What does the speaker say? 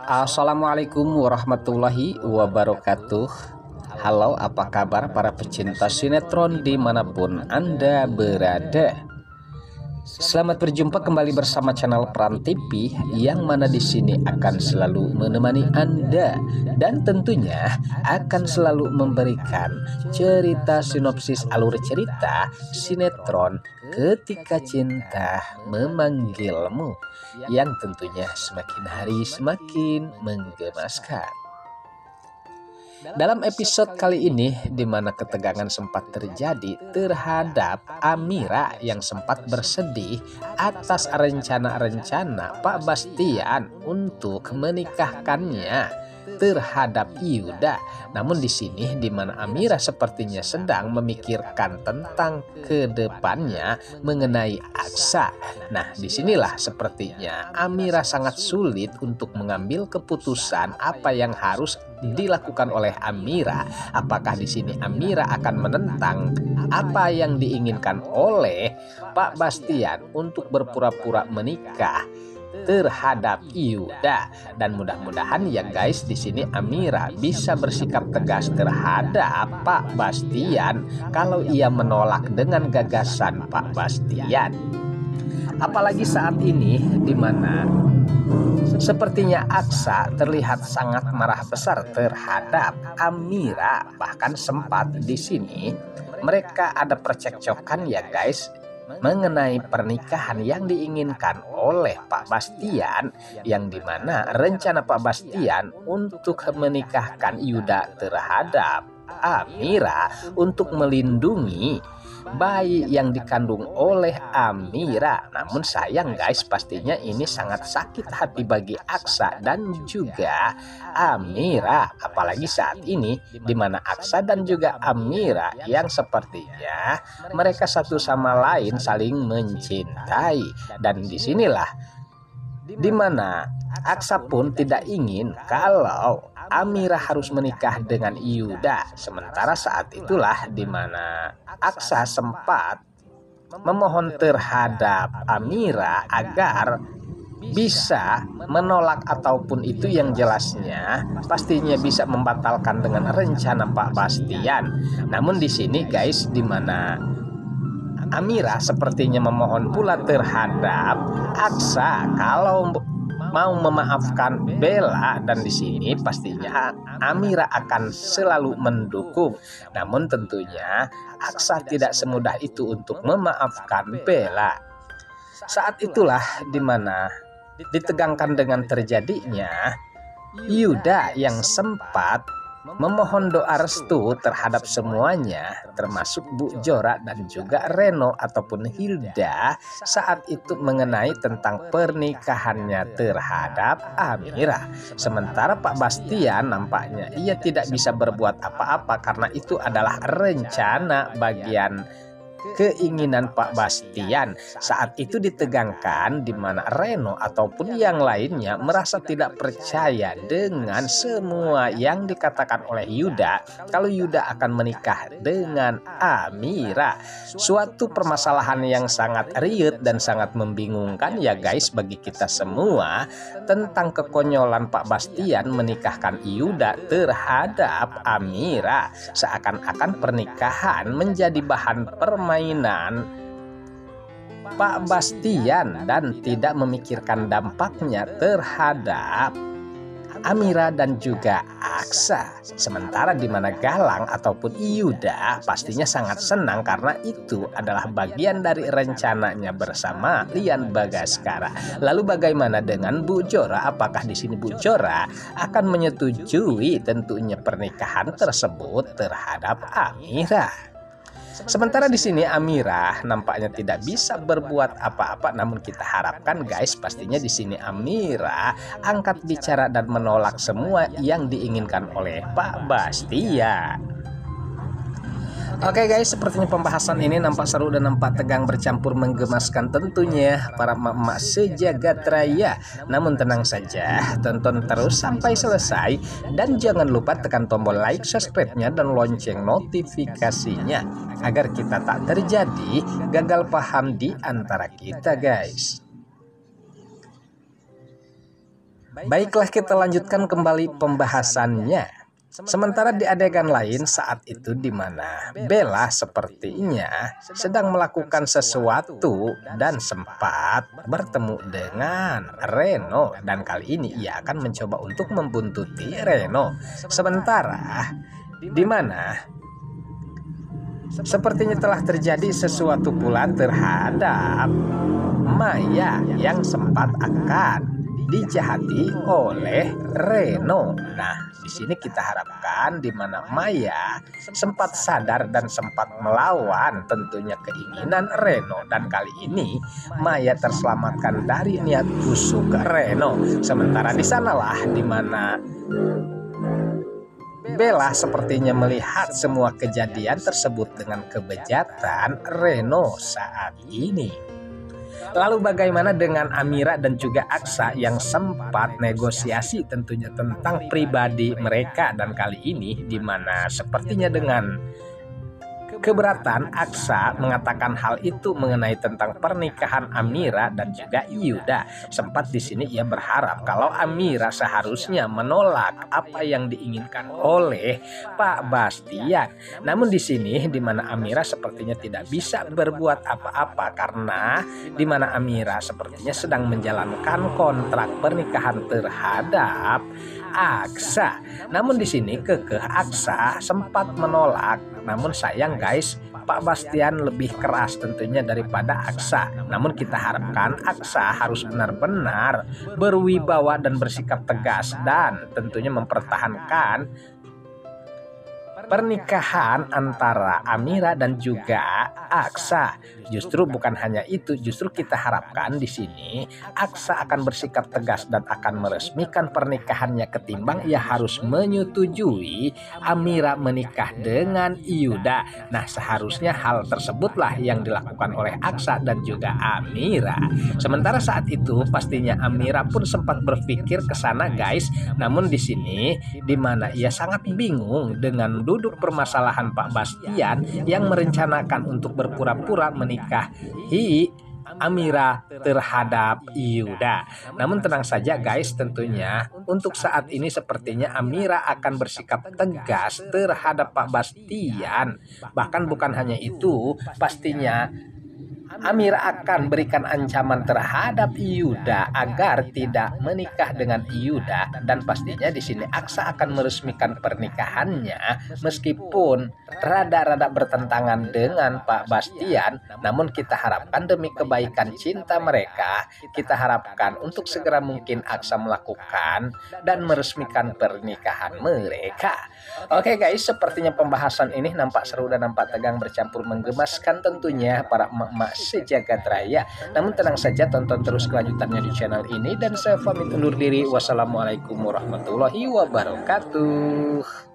Assalamualaikum warahmatullahi wabarakatuh. Halo, apa kabar para pecinta sinetron dimanapun Anda berada? Selamat berjumpa kembali bersama channel Peran TV, yang mana di sini akan selalu menemani Anda dan tentunya akan selalu memberikan cerita sinopsis alur cerita sinetron Ketika Cinta Memanggilmu, yang tentunya semakin hari semakin menggemaskan. Dalam episode kali ini, di mana ketegangan sempat terjadi terhadap Amira yang sempat bersedih atas rencana-rencana Pak Bastian untuk menikahkannya terhadap Yuda. Namun di sini di mana Amira sepertinya sedang memikirkan tentang kedepannya mengenai Aksa. Nah, disinilah sepertinya Amira sangat sulit untuk mengambil keputusan apa yang harus dilakukan oleh Amira. Apakah di sini Amira akan menentang apa yang diinginkan oleh Pak Bastian untuk berpura-pura menikah terhadap Yuda, dan mudah-mudahan ya guys, di sini Amira bisa bersikap tegas terhadap Pak Bastian kalau ia menolak dengan gagasan Pak Bastian. Apalagi saat ini di mana sepertinya Aksa terlihat sangat marah besar terhadap Amira, bahkan sempat di sini mereka ada percekcokan ya guys mengenai pernikahan yang diinginkan oleh Pak Bastian, yang dimana rencana Pak Bastian untuk menikahkan Yuda terhadap Amira untuk melindungi bayi yang dikandung oleh Amira. Namun sayang guys, pastinya ini sangat sakit hati bagi Aksa dan juga Amira, apalagi saat ini di mana Aksa dan juga Amira yang sepertinya mereka satu sama lain saling mencintai, dan disinilah di mana Aksa pun tidak ingin kalau Amira harus menikah dengan Yuda. Sementara saat itulah di mana Aksa sempat memohon terhadap Amira agar bisa menolak ataupun itu yang jelasnya pastinya bisa membatalkan dengan rencana Pak Bastian. Namun di sini guys, di mana Amira sepertinya memohon pula terhadap Aksa kalau mau memaafkan Bella, dan di sini pastinya Amira akan selalu mendukung. Namun tentunya Aksa tidak semudah itu untuk memaafkan Bella. Saat itulah di mana ditegangkan dengan terjadinya Yuda yang sempat memohon doa restu terhadap semuanya, termasuk Bu Jora dan juga Reno ataupun Hilda saat itu mengenai tentang pernikahannya terhadap Amira. Sementara Pak Bastian nampaknya ia tidak bisa berbuat apa-apa karena itu adalah rencana bagian keinginan Pak Bastian. Saat itu ditegangkan di mana Reno ataupun yang lainnya merasa tidak percaya dengan semua yang dikatakan oleh Yuda kalau Yuda akan menikah dengan Amira. Suatu permasalahan yang sangat riut dan sangat membingungkan ya guys bagi kita semua tentang kekonyolan Pak Bastian menikahkan Yuda terhadap Amira, seakan-akan pernikahan menjadi bahan permainan Pak Bastian dan tidak memikirkan dampaknya terhadap Amira dan juga Aksa. Sementara di mana Galang ataupun Yuda pastinya sangat senang karena itu adalah bagian dari rencananya bersama Lian Bagaskara. Lalu bagaimana dengan Bu Jora? Apakah di sini Bu Jora akan menyetujui tentunya pernikahan tersebut terhadap Amira? Sementara di sini Amira nampaknya tidak bisa berbuat apa-apa, namun kita harapkan guys pastinya di sini Amira angkat bicara dan menolak semua yang diinginkan oleh Pak Bastian. Oke guys, sepertinya pembahasan ini nampak seru dan nampak tegang bercampur menggemaskan tentunya para emak-emak sejagat raya. Namun tenang saja, tonton terus sampai selesai dan jangan lupa tekan tombol like, subscribe-nya dan lonceng notifikasinya agar kita tak terjadi gagal paham di antara kita guys. Baiklah, kita lanjutkan kembali pembahasannya. Sementara di adegan lain saat itu di mana Bella sepertinya sedang melakukan sesuatu dan sempat bertemu dengan Reno, dan kali ini ia akan mencoba untuk membuntuti Reno. Sementara di mana sepertinya telah terjadi sesuatu pula terhadap Maya yang sempat akan dijahati oleh Reno. Nah, di sini kita harapkan di mana Maya sempat sadar dan sempat melawan tentunya keinginan Reno, dan kali ini Maya terselamatkan dari niat busuk Reno. Sementara di sanalah di mana Bella sepertinya melihat semua kejadian tersebut dengan kebejatan Reno saat ini. Lalu bagaimana dengan Amira dan juga Aksa yang sempat negosiasi tentunya tentang pribadi mereka, dan kali ini di mana sepertinya dengan keberatan Aksa mengatakan hal itu mengenai tentang pernikahan Amira dan juga Yuda. Sempat di sini ia berharap kalau Amira seharusnya menolak apa yang diinginkan oleh Pak Bastian. Namun di sini di mana Amira sepertinya tidak bisa berbuat apa-apa karena di mana Amira sepertinya sedang menjalankan kontrak pernikahan terhadap Aksa. Namun di sini kekeh Aksa sempat menolak. Namun sayang guys, Pak Bastian lebih keras tentunya daripada Aksa. Namun kita harapkan Aksa harus benar-benar berwibawa dan bersikap tegas dan tentunya mempertahankan pernikahan antara Amira dan juga Aksa. Justru bukan hanya itu, justru kita harapkan di sini Aksa akan bersikap tegas dan akan meresmikan pernikahannya ketimbang ia harus menyetujui Amira menikah dengan Yuda. Nah, seharusnya hal tersebutlah yang dilakukan oleh Aksa dan juga Amira. Sementara saat itu pastinya Amira pun sempat berpikir ke sana guys. Namun di sini di mana ia sangat bingung dengan duduk permasalahan Pak Bastian yang merencanakan untuk berpura-pura menikahi Amira terhadap Yuda. Namun tenang saja guys, tentunya untuk saat ini sepertinya Amira akan bersikap tegas terhadap Pak Bastian. Bahkan bukan hanya itu, pastinya Amira akan berikan ancaman terhadap Yuda agar tidak menikah dengan Yuda, dan pastinya di sini Aksa akan meresmikan pernikahannya meskipun rada-rada bertentangan dengan Pak Bastian. Namun kita harapkan demi kebaikan cinta mereka, kita harapkan untuk segera mungkin Aksa melakukan dan meresmikan pernikahan mereka. Oke guys, sepertinya pembahasan ini nampak seru dan nampak tegang bercampur menggemaskan tentunya para emak-emak sejagat raya. Namun tenang saja, tonton terus kelanjutannya di channel ini dan saya pamit undur diri. Wassalamualaikum warahmatullahi wabarakatuh.